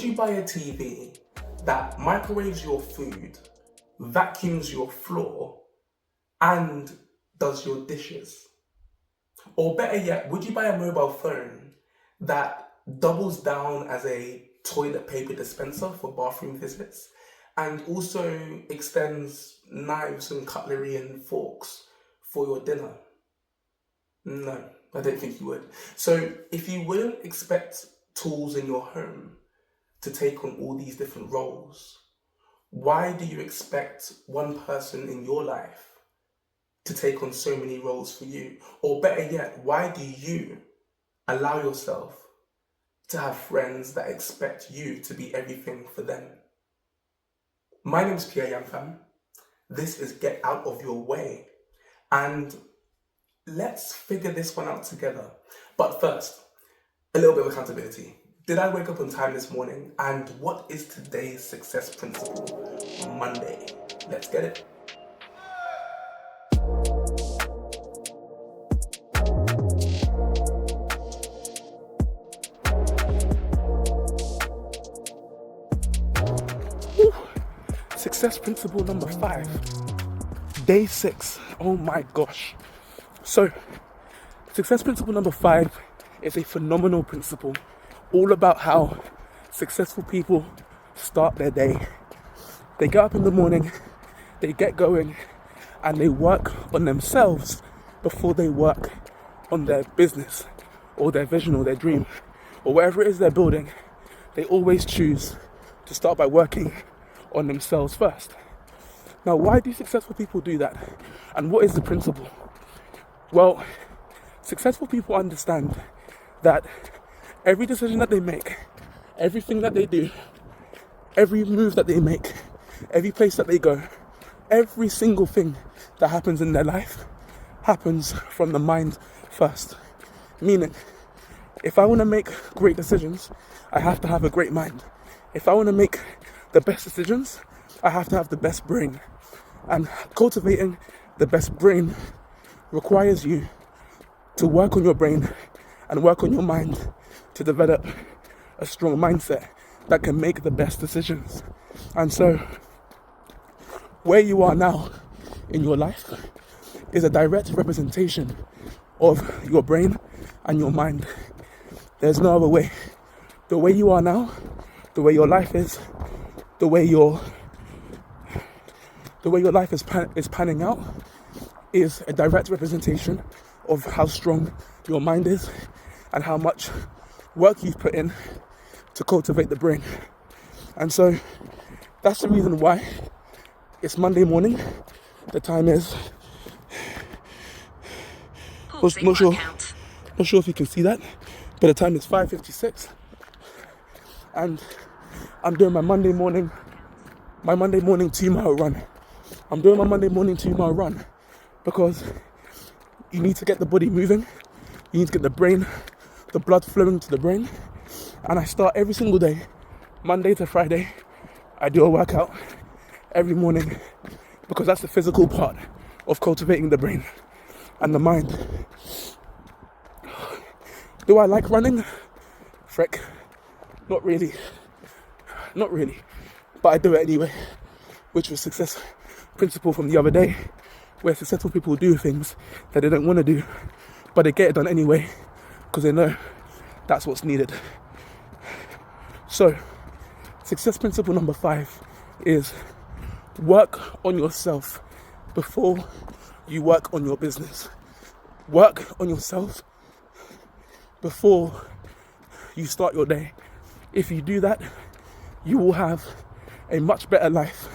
you buy a TV that microwaves your food, vacuums your floor, and does your dishes? Or better yet, would you buy a mobile phone that doubles down as a toilet paper dispenser for bathroom visits and also extends knives and cutlery and forks for your dinner? No, I don't think you would. So if you wouldn't expect tools in your home to take on all these different roles, why do you expect one person in your life to take on so many roles for you? Or better yet, why do you allow yourself to have friends that expect you to be everything for them? My name's Pierre Yamfam. This is Get Out of Your Way. And let's figure this one out together. But first, a little bit of accountability. Did I wake up on time this morning? And what is today's success principle? Monday. Let's get it. Success principle number 5. Day 6. Oh my gosh. So, success principle number 5 is a phenomenal principle, all about how successful people start their day. They get up in the morning, they get going, and they work on themselves before they work on their business or their vision or their dream or whatever it is they're building. They always choose to start by working on themselves first. Now, why do successful people do that? And what is the principle? Well, successful people understand that every decision that they make, everything that they do, every move that they make, every place that they go, every single thing that happens in their life happens from the mind first. Meaning, if I want to make great decisions, I have to have a great mind. If I want to make the best decisions, I have to have the best brain. And cultivating the best brain requires you to work on your brain and work on your mind to develop a strong mindset that can make the best decisions. And so, where you are now in your life is a direct representation of your brain and your mind. There's no other way. The way you are now, the way your life is, the way your life is panning out is a direct representation of how strong your mind is and how much work you've put in to cultivate the brain. And so that's the reason why it's Monday morning. The time is not sure if you can see that, but the time is 5:56, and I'm doing my Monday morning 2-mile run. I'm doing my Monday morning 2-mile run because you need to get the body moving. You need to get the blood flowing to the brain. And I start every single day, Monday to Friday. I do a workout every morning because that's the physical part of cultivating the brain and the mind. Do I like running? Frick, not really. But I do it anyway, which was success principle from the other day, where successful people do things that they don't want to do, but they get it done anyway because they know that's what's needed. So, success principle number 5 is work on yourself before you work on your business. Work on yourself before you start your day. If you do that, you will have a much better life,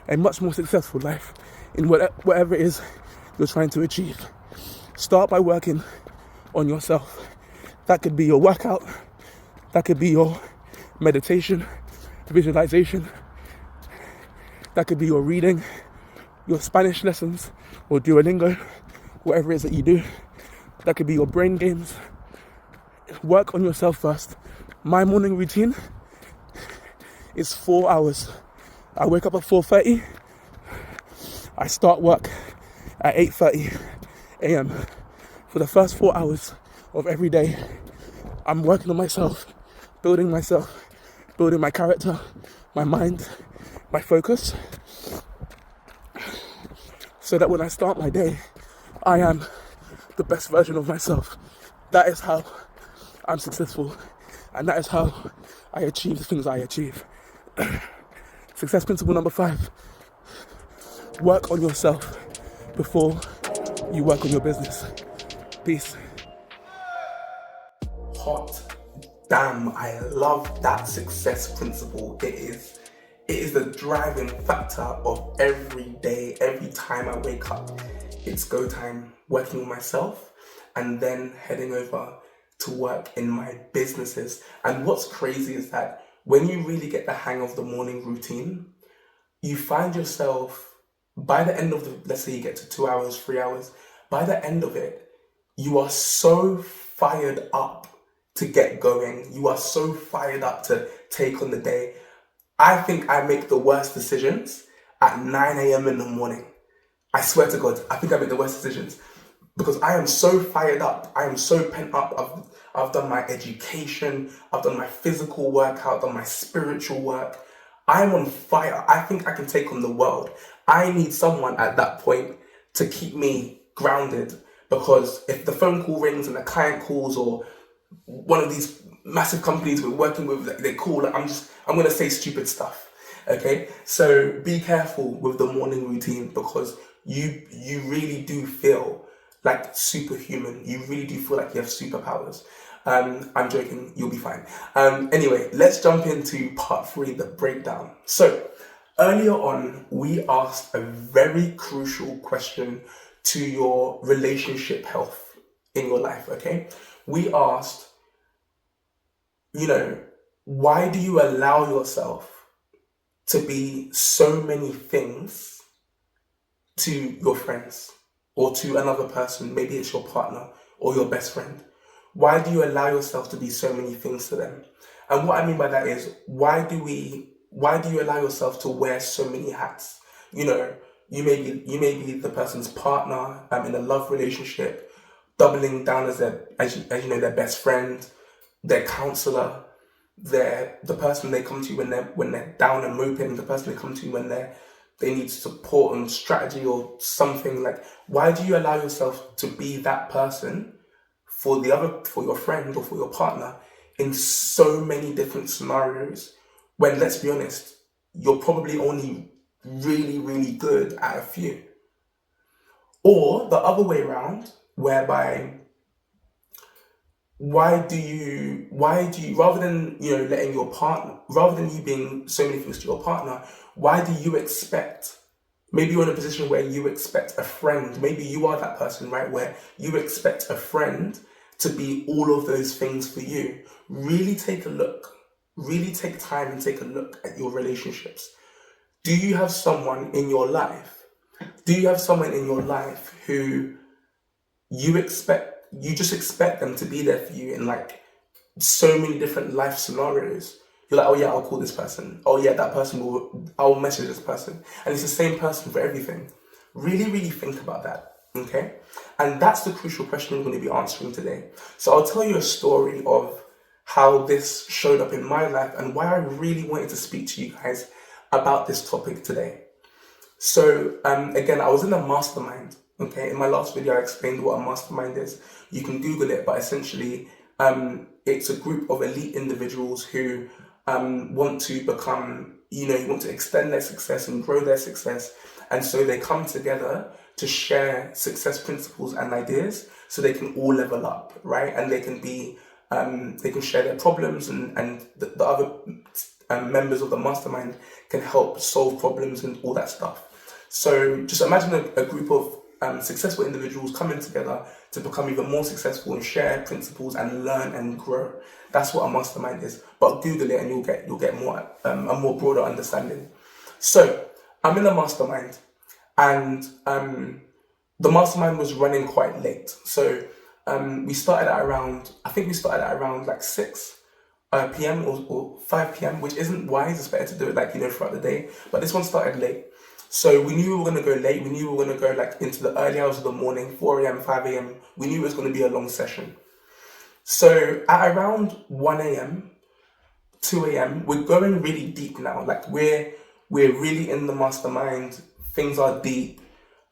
a much more successful life in whatever it is you're trying to achieve. Start by working on yourself. That could be your workout, that could be your meditation, visualization, that could be your reading, your Spanish lessons, or Duolingo, whatever it is that you do. That could be your brain games. Work on yourself first. My morning routine is 4 hours. I wake up at 4:30. I start work at 8:30 a.m. For the first 4 hours of every day, I'm working on myself, building myself, building my character, my mind, my focus, so that when I start my day, I am the best version of myself. That is how I'm successful, and that is how I achieve the things I achieve. Success principle number 5: work on yourself before you work on your business. Peace. Hot damn, I love that success principle. It is the driving factor of every day. Every time I wake up, it's go time, working on myself, and then heading over to work in my businesses. And what's crazy is that when you really get the hang of the morning routine, you find yourself, by the end of let's say you get to 2 hours, 3 hours, by the end of it, you are so fired up to get going. You are so fired up to take on the day. I think I make the worst decisions at 9 a.m. in the morning. I swear to God, I think I make the worst decisions because I am so fired up. I am so pent up. I've done my education. I've done my physical work. I've done my spiritual work. I'm on fire. I think I can take on the world. I need someone at that point to keep me grounded, because if the phone call rings and the client calls, or one of these massive companies we're working with, they call, I'm going to say stupid stuff. Okay, so be careful with the morning routine, because you really do feel like superhuman. You really do feel like you have superpowers. I'm joking, you'll be fine. Anyway, let's jump into part 3, the breakdown. So earlier on, we asked a very crucial question to your relationship health in your life, okay? We asked, why do you allow yourself to be so many things to your friends or to another person? Maybe it's your partner or your best friend. Why do you allow yourself to be so many things to them? And what I mean by that is, why do you allow yourself to wear so many hats? You may be the person's partner in a love relationship, doubling down as their best friend, their counselor, the person they come to when they're down and moping, the person they come to when they need support and strategy or something. Like, why do you allow yourself to be that person for your friend or for your partner in so many different scenarios, when, let's be honest, you're probably only really, really good at a few? Or the other way around, whereby why do you rather than letting your partner, rather than you being so many things to your partner, why do you expect, maybe you're in a position where you expect a friend, maybe you are that person, right, where you expect a friend to be all of those things for you? Really take time and take a look at your relationships. Do you have someone in your life who you just expect them to be there for you in like so many different life scenarios? You're like, oh yeah, I'll call this person. Oh yeah, I'll message this person. And it's the same person for everything. Really, really think about that, okay? And that's the crucial question I'm going to be answering today. So I'll tell you a story of how this showed up in my life and why I really wanted to speak to you guys about this topic today. So again, I was in a mastermind. Okay, in my last video, I explained what a mastermind is. You can Google it, but essentially, it's a group of elite individuals who want to become, want to extend their success and grow their success. And so they come together to share success principles and ideas so they can all level up, right? And they can they can share their problems, and the other members of the mastermind can help solve problems and all that stuff. So just imagine a group of successful individuals coming together to become even more successful and share principles and learn and grow. That's what a mastermind is. But Google it and you'll get more a more broader understanding. So I'm in a mastermind, and the mastermind was running quite late. So we started at around like 6 p.m. or 5 p.m., which isn't wise. It's better to do it throughout the day. But this one started late. So we knew we were going to go late. We knew we were going to go into the early hours of the morning, 4 a.m., 5 a.m. We knew it was going to be a long session. So at around 1 a.m., 2 a.m. We're going really deep now. Like we're really in the mastermind. Things are deep.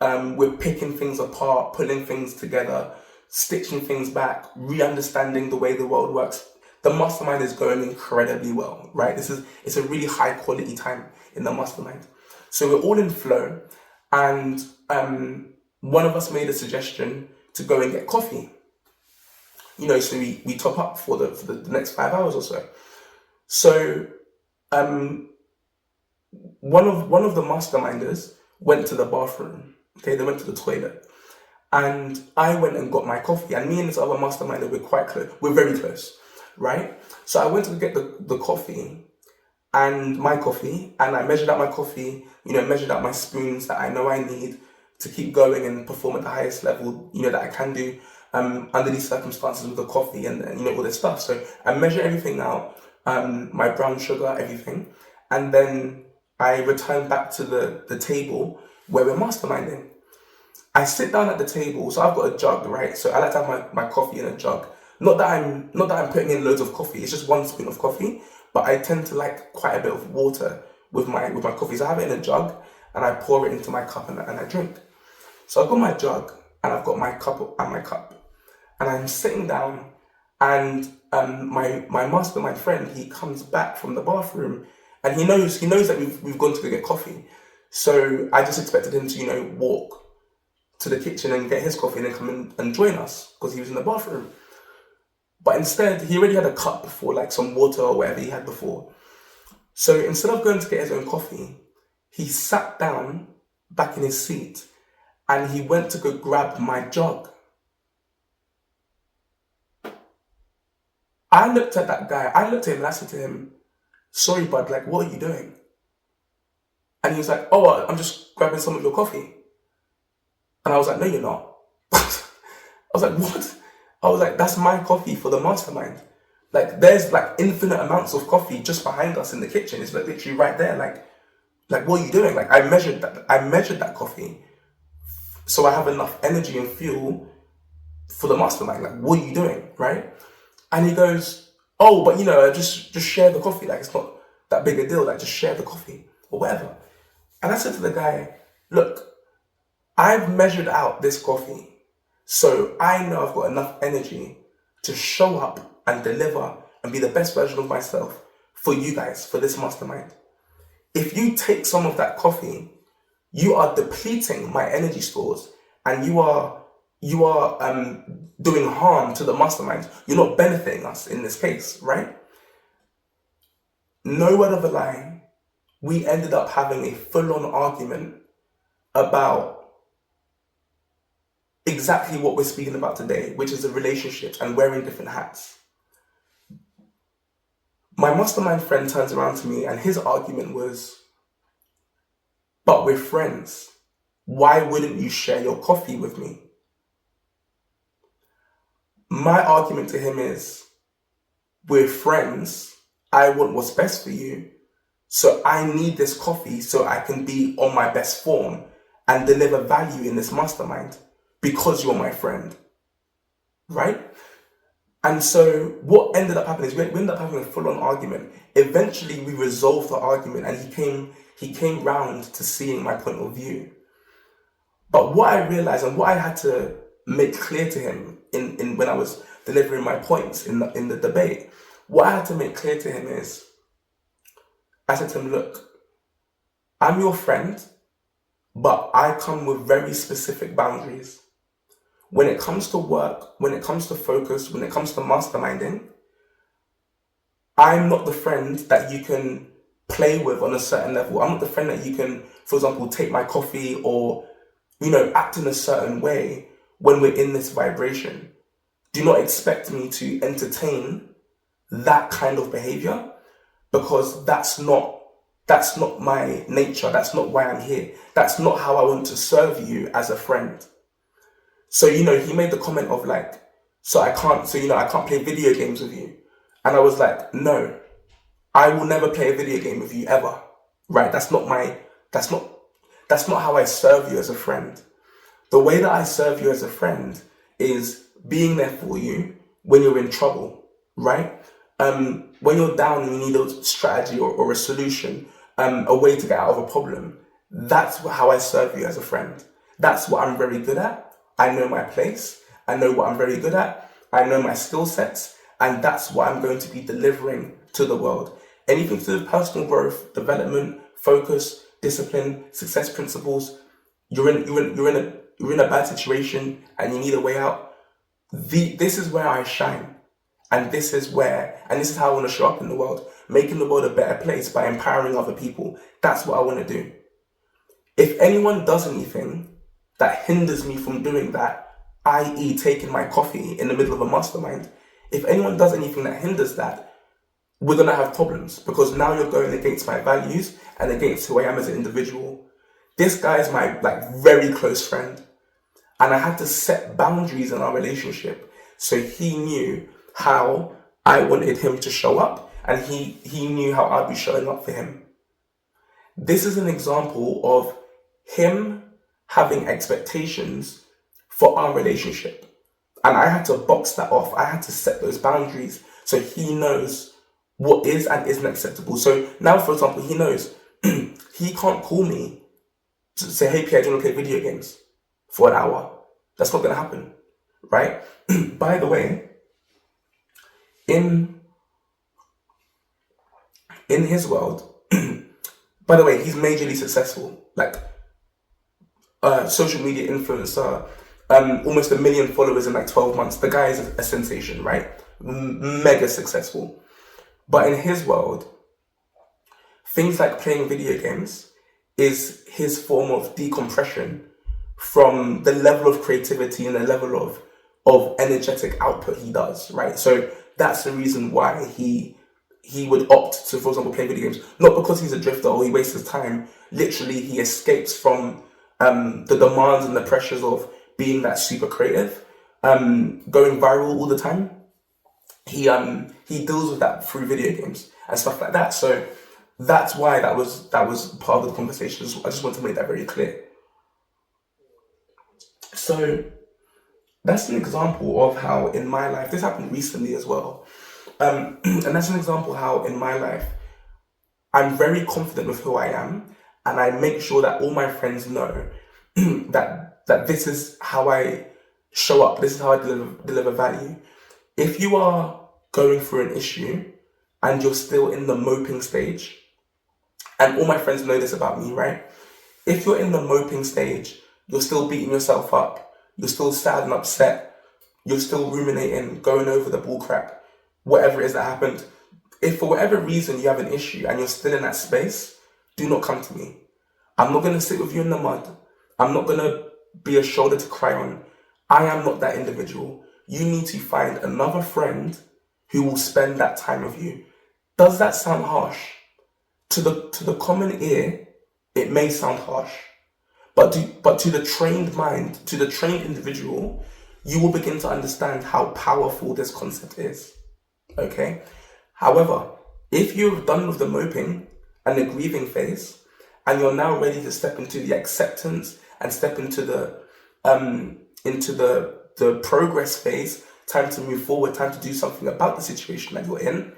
We're picking things apart, pulling things together, stitching things back, re-understanding the way the world works. The mastermind is going incredibly well, right? It's a really high quality time in the mastermind. So we're all in flow, and one of us made a suggestion to go and get coffee. So we top up for the next 5 hours or so. So one of the masterminders went to the bathroom. Okay, they went to the toilet, and I went and got my coffee. And me and this other masterminder, we're quite close. We're very close, right? So I went to get the coffee and my coffee, and I measured out my coffee. Measured out my spoons that I know I need to keep going and perform at the highest level. That I can do under these circumstances with the coffee and all this stuff. So I measured everything out, my brown sugar, everything, and then I returned back to the table where we're masterminding. I sit down at the table, so I've got a jug, right? So I like to have my coffee in a jug. Not that I'm putting in loads of coffee. It's just one spoon of coffee, but I tend to like quite a bit of water with my coffee. So I have it in a jug, and I pour it into my cup and I drink. So I've got my jug and I've got my cup and my cup, and I'm sitting down, and my mastermind friend, he comes back from the bathroom, and he knows that we've gone to go get coffee. So I just expected him to walk to the kitchen and get his coffee and then come and join us because he was in the bathroom. But instead, he already had a cup for like some water or whatever he had before. So instead of going to get his own coffee, he sat down back in his seat and he went to go grab my jug. I looked at that guy, I looked at him and I said to him, "Sorry, bud, like, what are you doing?" And he was like, "Oh, I'm just grabbing some of your coffee." And I was like, "No, you're not." I was like, "What?" I was like, "That's my coffee for the mastermind. Like, there's like infinite amounts of coffee just behind us in the kitchen. It's like literally right there. Like, what are you doing?" Like, I measured that coffee, so I have enough energy and fuel for the mastermind. Like, what are you doing, right? And he goes, "Oh, but just share the coffee. Like, it's not that big a deal. Like, just share the coffee or whatever." And I said to the guy, "Look, I've measured out this coffee, so I know I've got enough energy to show up and deliver and be the best version of myself for you guys, for this mastermind. If you take some of that coffee, you are depleting my energy stores, and you are doing harm to the mastermind. You're not benefiting us in this case, right?" No word of a lie, we ended up having a full-on argument about exactly what we're speaking about today, which is the relationships and wearing different hats. My mastermind friend turns around to me and his argument was, "But we're friends. Why wouldn't you share your coffee with me?" My argument to him is, we're friends. I want what's best for you. So I need this coffee so I can be on my best form and deliver value in this mastermind because you're my friend, right? And so what ended up happening is we ended up having a full-on argument. Eventually we resolved the argument and he came round to seeing my point of view. But what I realized and what I had to make clear to him in when I was delivering my points in the debate, what I had to make clear to him is, I said to him, "Look, I'm your friend, but I come with very specific boundaries. When it comes to work, when it comes to focus, when it comes to masterminding, I'm not the friend that you can play with on a certain level. I'm not the friend that you can, for example, take my coffee or, act in a certain way when we're in this vibration. Do not expect me to entertain that kind of behavior, because that's not my nature. That's not why I'm here. That's not how I want to serve you as a friend." So, he made the comment of like, I can't play video games with you. And I was like, "No, I will never play a video game with you ever." Right? That's not how I serve you as a friend. The way that I serve you as a friend is being there for you when you're in trouble, right? When you're down and you need a strategy or a solution, a way to get out of a problem, that's how I serve you as a friend. That's what I'm very good at. I know my place. I know what I'm very good at. I know my skill sets. And that's what I'm going to be delivering to the world. Anything to do with personal growth, development, focus, discipline, success principles, you're in a bad situation and you need a way out. This is where I shine. And this is how I want to show up in the world, making the world a better place by empowering other people. That's what I want to do. If anyone does anything that hinders me from doing that, i.e. taking my coffee in the middle of a mastermind, if anyone does anything that hinders that, we're going to have problems, because now you're going against my values and against who I am as an individual. This guy is my very close friend, and I had to set boundaries in our relationship so he knew how I wanted him to show up, and he knew how I'd be showing up for him. This is an example of him having expectations for our relationship. And I had to box that off. I had to set those boundaries so he knows what is and isn't acceptable. So now, for example, he knows he can't call me to say, hey, Pierre, do you want to play video games for an hour? That's not going to happen, right? By the way, in his world, by the way, he's majorly successful, social media influencer, almost 1 million followers in 12 months. The guy is a sensation, right? Mega successful. But in his world, things like playing video games is his form of decompression from the level of creativity and the level of energetic output he does, right? So that's the reason why he would opt to, for example, play video games. Not because he's a drifter or he wastes his time. Literally, he escapes from the demands and the pressures of being that super creative, going viral all the time. He deals with that through video games and stuff like that. So that's why that was part of the conversation. I just want to make that very clear. So that's an example of how in my life, this happened recently as well. And that's an example how in my life, I'm very confident with who I am, and I make sure that all my friends know that this is how I show up, this is how I deliver value. If you are going through an issue and you're still in the moping stage, and all my friends know this about me, right? If you're in the moping stage, you're still beating yourself up, you're still sad and upset, you're still ruminating, going over the bullcrap, whatever it is that happened. If for whatever reason you have an issue and you're still in that space, do not come to me. I'm not going to sit with you in the mud. I'm not going to be a shoulder to cry on. I am not that individual. You need to find another friend who will spend that time with you. Does that sound harsh? To the common ear, it may sound harsh. But to the trained mind, to the trained individual, you will begin to understand how powerful this concept is. Okay? However, if you've done with the moping and the grieving phase, and you're now ready to step into the acceptance and step into the progress phase, time to move forward, time to do something about the situation that you're in,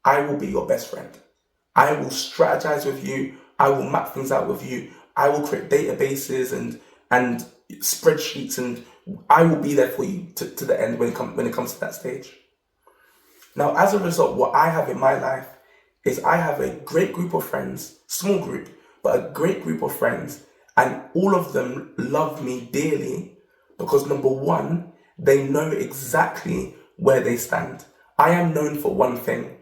I will be your best friend. I will strategize with you. I will map things out with you. I will create databases and spreadsheets, and I will be there for you to the end when it comes to that stage. Now, as a result, what I have in my life is I have a great group of friends, small group, but a great group of friends, and all of them love me dearly because, number one, they know exactly where they stand. I am known for one thing.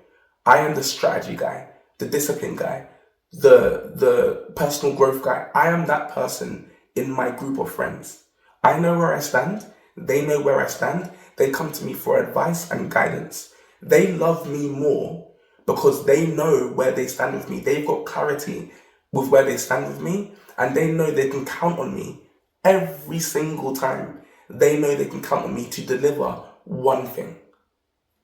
I am the strategy guy, the discipline guy, the personal growth guy. I am that person in my group of friends. I know where I stand. They know where I stand. They come to me for advice and guidance. They love me more because they know where they stand with me. They've got clarity with where they stand with me, and they know they can count on me every single time. They know they can count on me to deliver one thing.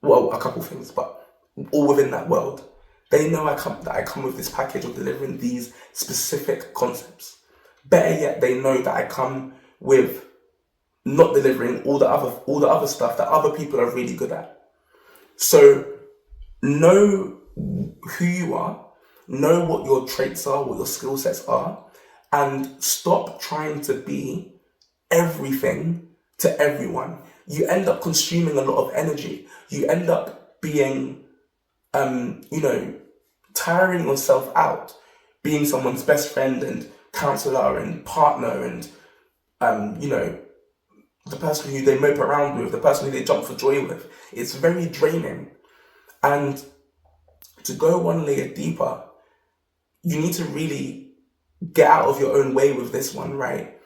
Well, a couple things, but all within that world. They know that I come with this package of delivering these specific concepts. Better yet, they know that I come with not delivering all the other stuff that other people are really good at. So Know who you are, know what your traits are, what your skill sets are, and stop trying to be everything to everyone. You end up consuming a lot of energy. You end up being, you know, tiring yourself out, being someone's best friend and counselor and partner and, you know, the person who they mope around with, the person who they jump for joy with. It's very draining. And to go one layer deeper, you need to really get out of your own way with this one, right?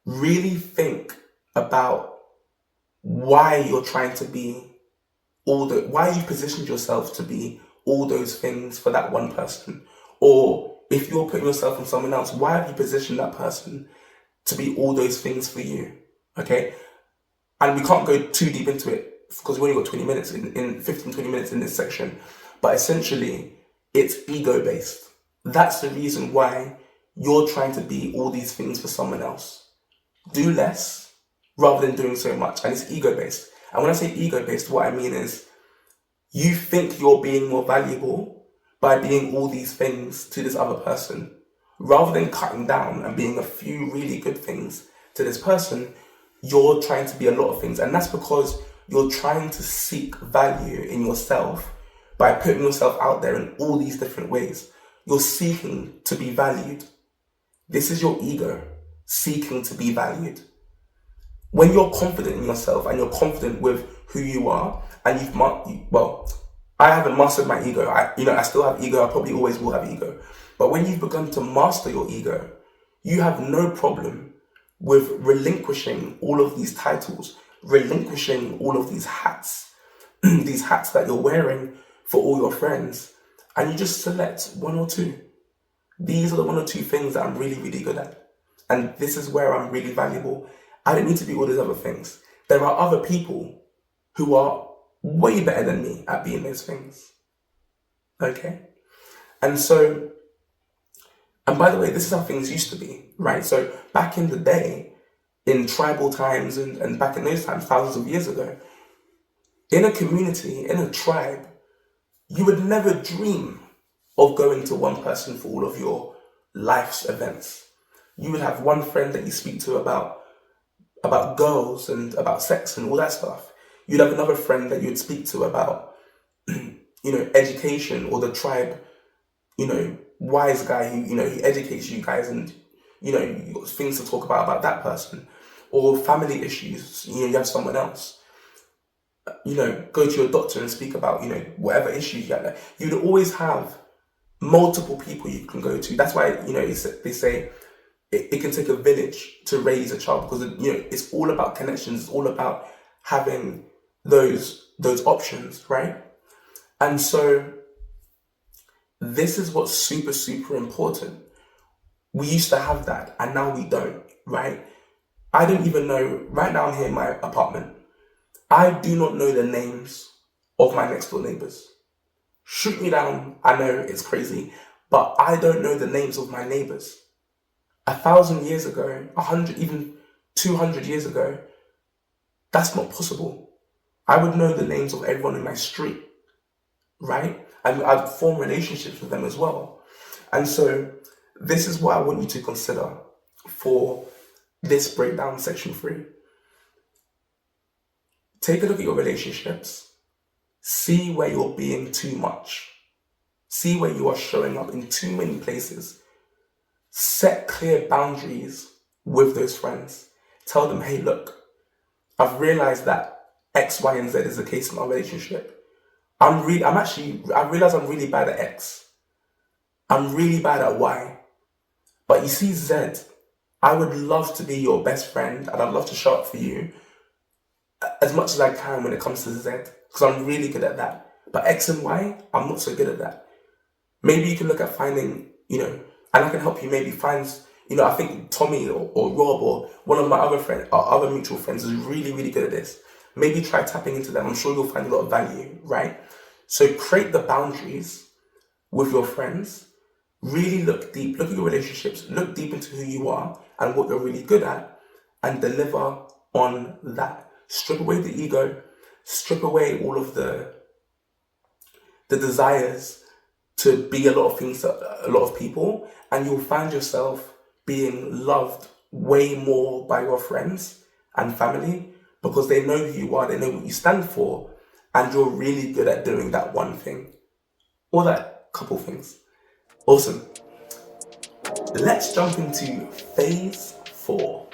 Really think about why you're trying to be why you positioned yourself to be all those things for that one person. Or if you're putting yourself on someone else, why have you positioned that person to be all those things for you? Okay? And we can't go too deep into it because we've only got 20 minutes in 15, 20 minutes in this section. But essentially, it's ego based. That's the reason why you're trying to be all these things for someone else. Do less rather than doing so much. And it's ego based. And when I say ego based, what I mean is you think you're being more valuable by being all these things to this other person. Rather than cutting down and being a few really good things to this person, you're trying to be a lot of things. And that's because you're trying to seek value in yourself by putting yourself out there in all these different ways. You're seeking to be valued. This is your ego seeking to be valued. When you're confident in yourself and you're confident with who you are, and I haven't mastered my ego. I still have ego. I probably always will have ego. But when you've begun to master your ego, you have no problem with relinquishing all of these titles, relinquishing all of these hats, these hats that you're wearing for all your friends, and you just select one or two. These are the one or two things that I'm really, really good at. And this is where I'm really valuable. I don't need to be all these other things. There are other people who are way better than me at being those things. Okay? And by the way, this is how things used to be, right? So back in the day, in tribal times and back in those times, thousands of years ago, in a community, in a tribe, you would never dream of going to one person for all of your life's events. You would have one friend that you speak to about girls and about sex and all that stuff. You'd have another friend that you'd speak to about, education, or the tribe, wise guy who, he educates you guys, and, you've got things to talk about that person. Or family issues, you have someone else. Go to your doctor and speak about, whatever issues you have. You'd always have multiple people you can go to. That's why, they say it can take a village to raise a child, because, it's all about connections. It's all about having those options, right? And so this is what's super, super important. We used to have that, and now we don't, right? I don't even know, right now I'm here in my apartment. I do not know the names of my next door neighbors. Shoot me down, I know it's crazy, but I don't know the names of my neighbors. 1,000 years ago, 100, even 200 years ago, that's not possible. I would know the names of everyone in my street, right? And I'd form relationships with them as well. And so this is what I want you to consider for this breakdown, section 3. Take a look at your relationships. See where you're being too much. See where you are showing up in too many places. Set clear boundaries with those friends. Tell them, hey, look, I've realized that X, Y, and Z is the case in our relationship. I realize I'm really bad at X. I'm really bad at Y. But you see, Z, I would love to be your best friend, and I'd love to show up for you as much as I can when it comes to Z, because I'm really good at that. But X and Y, I'm not so good at that. Maybe you can look at finding, and I can help you maybe find, I think Tommy or Rob or one of my other friends, our other mutual friends, is really, really good at this. Maybe try tapping into them. I'm sure you'll find a lot of value, right? So create the boundaries with your friends. Really look deep, look at your relationships, look deep into who you are and what you're really good at, and deliver on that. Strip away the ego, strip away all of the the desires to be a lot of things to a lot of people, and you'll find yourself being loved way more by your friends and family because they know who you are, they know what you stand for, and you're really good at doing that one thing or that couple things. Awesome. Let's jump into phase 4.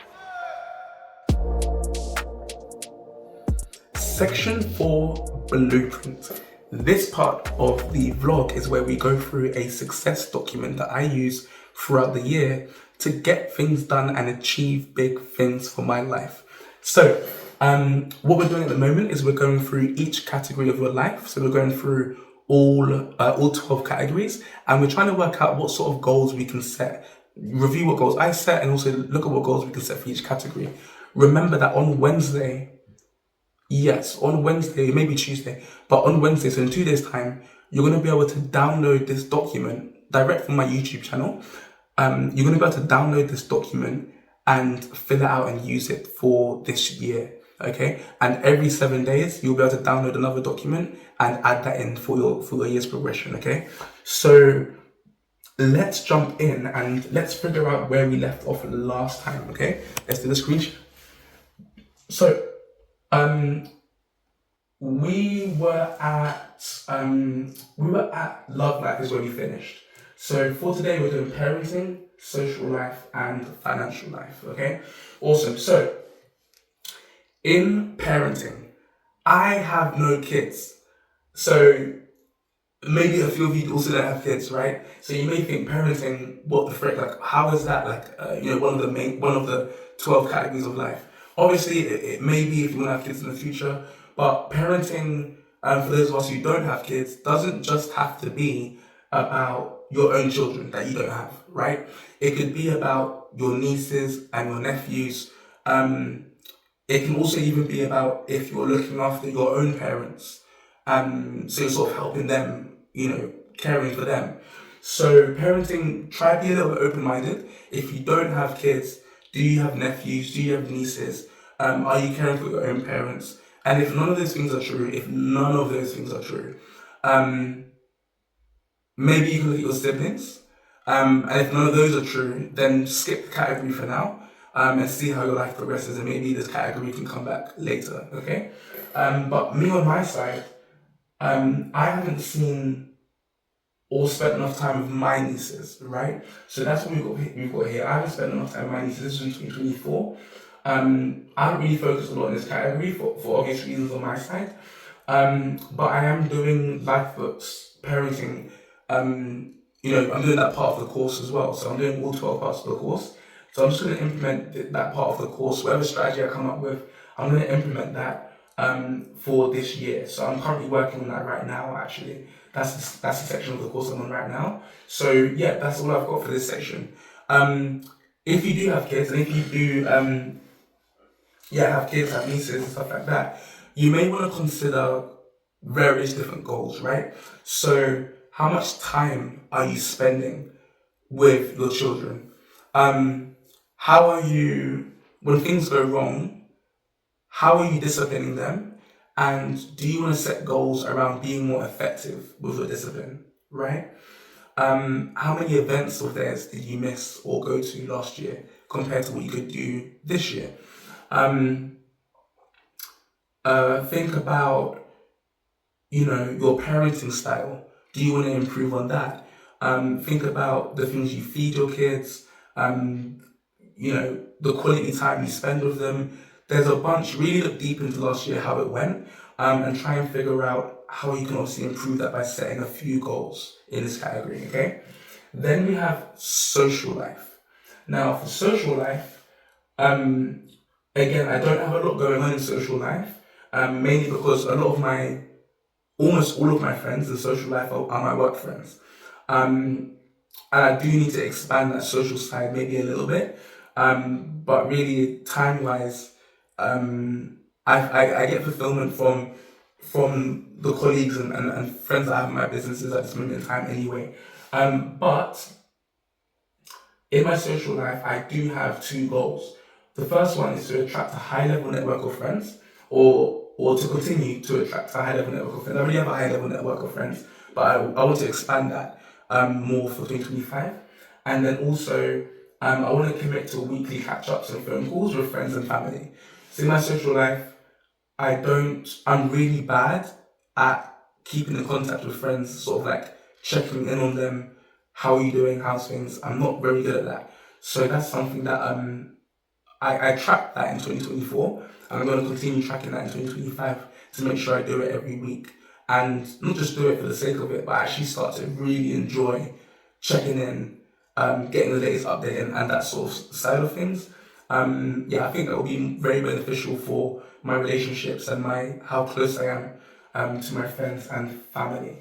Section 4, blueprint. This part of the vlog is where we go through a success document that I use throughout the year to get things done and achieve big things for my life. So, what we're doing at the moment is we're going through each category of your life. So we're going through all 12 categories, and we're trying to work out what sort of goals we can set, review what goals I set, and also look at what goals we can set for each category. Remember that on Wednesday, yes, on Wednesday, maybe Tuesday, but on Wednesday, so in 2 days' time, you're going to be able to download this document direct from my YouTube channel. You're going to be able to download this document and fill it out and use it for this year, okay? And every 7 days, you'll be able to download another document and add that in for your year's progression, okay? So let's jump in and let's figure out where we left off last time, okay? Let's do the screenshot. So, we were at love life is where we finished. So for today we're doing parenting, social life, and financial life. Okay, awesome. So in parenting, I have no kids, so maybe a few of you also don't have kids, right? So you may think parenting, what the frick? Like, how is that like one of the 12 categories of life? Obviously, it may be if you want to have kids in the future, but parenting, for those of us who don't have kids, doesn't just have to be about your own children that you don't have, right? It could be about your nieces and your nephews. It can also even be about if you're looking after your own parents. So you're sort of helping them, caring for them. So parenting, try to be a little bit open-minded. If you don't have kids, do you have nephews? Do you have nieces? Are you caring for your own parents? And if none of those things are true, maybe you can look at your siblings. And if none of those are true, then skip the category for now. And see how your life progresses, and maybe this category can come back later, okay? But me on my side, I haven't seen or spent enough time with my nieces, right? So that's what we've got here. I haven't spent enough time with my nieces. This is in 2024. I haven't really focused a lot in this category for obvious reasons on my side. But I am doing life books, parenting. I'm doing that part of the course as well. So I'm doing all 12 parts of the course. So I'm just going to implement that part of the course, whatever strategy I come up with, I'm going to implement that for this year. So I'm currently working on that right now, actually. That's the section of the course I'm on right now. So yeah, that's all I've got for this section. If you do have kids, and if you do have kids, have nieces and stuff like that, you may want to consider various different goals, right? So how much time are you spending with your children? How are you, when things go wrong, how are you disciplining them? And do you want to set goals around being more effective with your discipline, right? How many events of theirs did you miss or go to last year compared to what you could do this year? Think about, your parenting style. Do you want to improve on that? Think about the things you feed your kids, the quality time you spend with them. There's a bunch. Really look deep into last year, how it went, and try and figure out how you can obviously improve that by setting a few goals in this category, okay? Then we have social life. Now, for social life, again, I don't have a lot going on in social life, mainly because almost all of my friends in social life are my work friends. And I do need to expand that social side maybe a little bit. But really, time-wise, I get fulfillment from the colleagues and friends that I have in my businesses at this moment in time anyway. But in my social life, I do have two goals. The first one is to attract a high-level network of friends, or to continue to attract a high-level network of friends. I already have a high-level network of friends, but I want to expand that more for 2025. And then also, I want to commit to weekly catch-ups and phone calls with friends and family. So in my social life, I'm really bad at keeping in contact with friends, sort of like checking in on them. How are you doing? How's things? I'm not very good at that. So that's something that I tracked that in 2024. And I'm going to continue tracking that in 2025 to make sure I do it every week. And not just do it for the sake of it, but actually start to really enjoy checking in, getting the latest update and that sort of side of things. I think that will be very beneficial for my relationships and how close I am to my friends and family.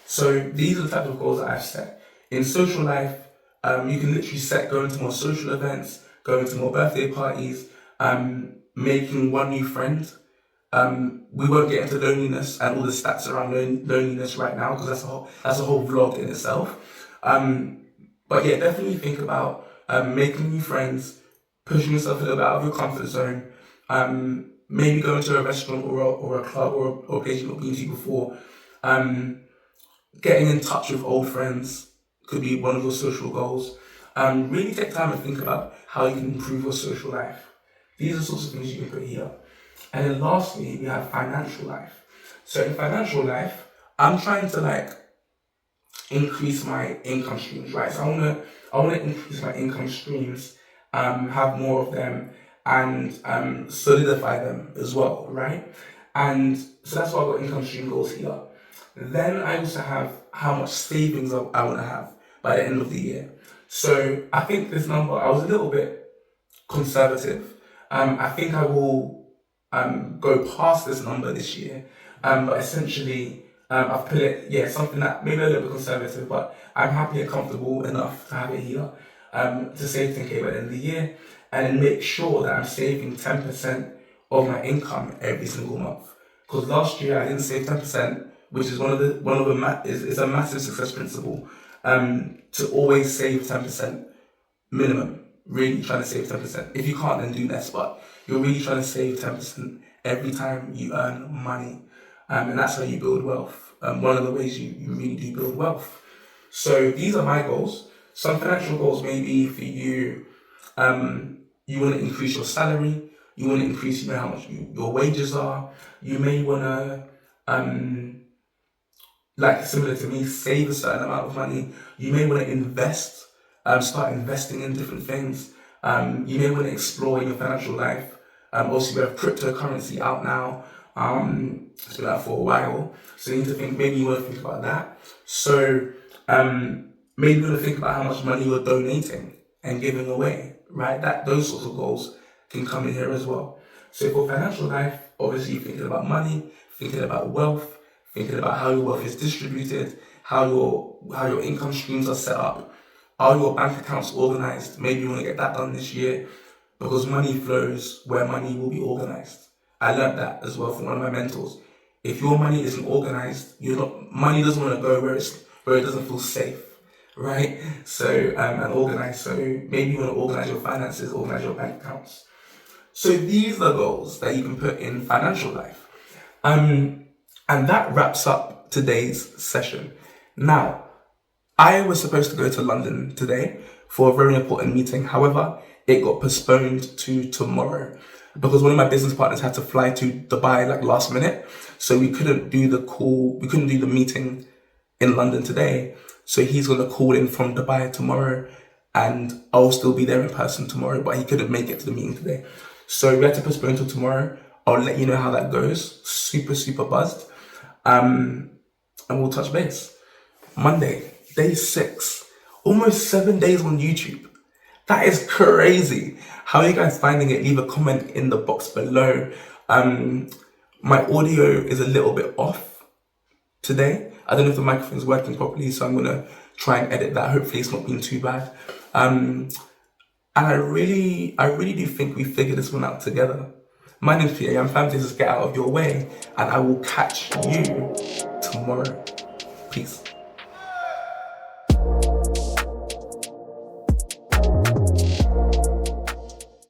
So these are the types of goals that I've set. In social life, you can literally set going to more social events, going to more birthday parties, making one new friend. We won't get into loneliness and all the stats around loneliness right now because that's a whole vlog in itself. But yeah, definitely think about making new friends, pushing yourself a little bit out of your comfort zone. Maybe going to a restaurant or a club or a place you've not been to before. Getting in touch with old friends could be one of your social goals. Really take time and think about how you can improve your social life. These are sorts of things you can put here. And then lastly, we have financial life. So in financial life, I'm trying to increase my income streams, right? So I wanna increase my income streams, have more of them, and solidify them as well, right? And so that's why I've got income stream goals here. Then I also have how much savings I want to have by the end of the year. So I think this number, I was a little bit conservative. I think I will go past this number this year. But essentially, I've put it, something that maybe a little bit conservative, but I'm happy and comfortable enough to have it here to save 10k by the end of the year and then make sure that I'm saving 10% of my income every single month. Because last year I didn't save 10%, which is is a massive success principle. To always save 10% minimum. Really trying to save 10%. If you can't, then do less, but you're really trying to save 10% every time you earn money. And that's how you build wealth. One of the ways you really do build wealth. So these are my goals. Some financial goals may be for you, you want to increase your salary, you want to increase how much your wages are, you may want to, similar to me, save a certain amount of money, you may want to invest, start investing in different things, you may want to explore in your financial life. Also, we have cryptocurrency out now. It's been out for a while, so you need to think. Maybe you want to think about that. So maybe you want to think about how much money you're donating and giving away. Right, those sorts of goals can come in here as well. So for financial life, obviously you're thinking about money, thinking about wealth, thinking about how your wealth is distributed, how your income streams are set up, are your bank accounts organized. Maybe you want to get that done this year because money flows where money will be organized. I learned that as well from one of my mentors. If your money isn't organized, money doesn't want to go where it doesn't feel safe, right? So and organized. So maybe you want to organize your finances, organize your bank accounts. So these are the goals that you can put in financial life. And that wraps up today's session. Now, I was supposed to go to London today for a very important meeting. However, it got postponed to tomorrow because one of my business partners had to fly to Dubai last minute. So we couldn't do the meeting in London today. So he's going to call in from Dubai tomorrow and I'll still be there in person tomorrow, but he couldn't make it to the meeting today. So we had to postpone till tomorrow. I'll let you know how that goes. Super, super buzzed. And we'll touch base. Monday, day 6. Almost 7 days on YouTube. That is crazy. How are you guys finding it? Leave a comment in the box below. My audio is a little bit off today. I don't know if the microphone's working properly, so I'm gonna try and edit that. Hopefully it's not been too bad. And I really do think we figured this one out together. My name's Pierre. I'm fam to just get out of your way, and I will catch you tomorrow. Peace.